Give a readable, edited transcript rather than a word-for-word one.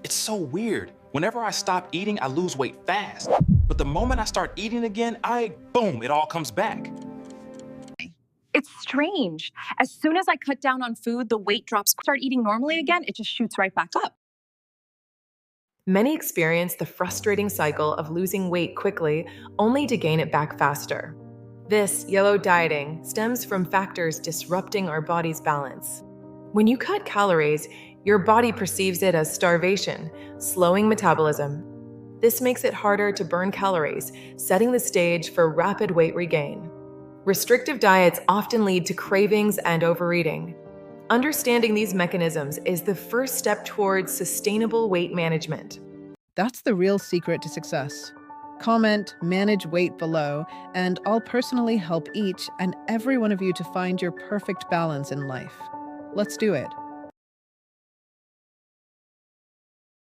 It's so weird. Whenever I stop eating, I lose weight fast. But the moment I start eating again, boom, it all comes back. It's strange. As soon as I cut down on food, the weight drops. Start eating normally again, it just shoots right back up. Many experience the frustrating cycle of losing weight quickly only to gain it back faster. This yellow dieting stems from factors disrupting our body's balance. When you cut calories, your body perceives it as starvation, slowing metabolism. This makes it harder to burn calories, setting the stage for rapid weight regain. Restrictive diets often lead to cravings and overeating. Understanding these mechanisms is the first step towards sustainable weight management. That's the real secret to success. Comment, manage weight below, and I'll personally help each and every one of you to find your perfect balance in life. Let's do it.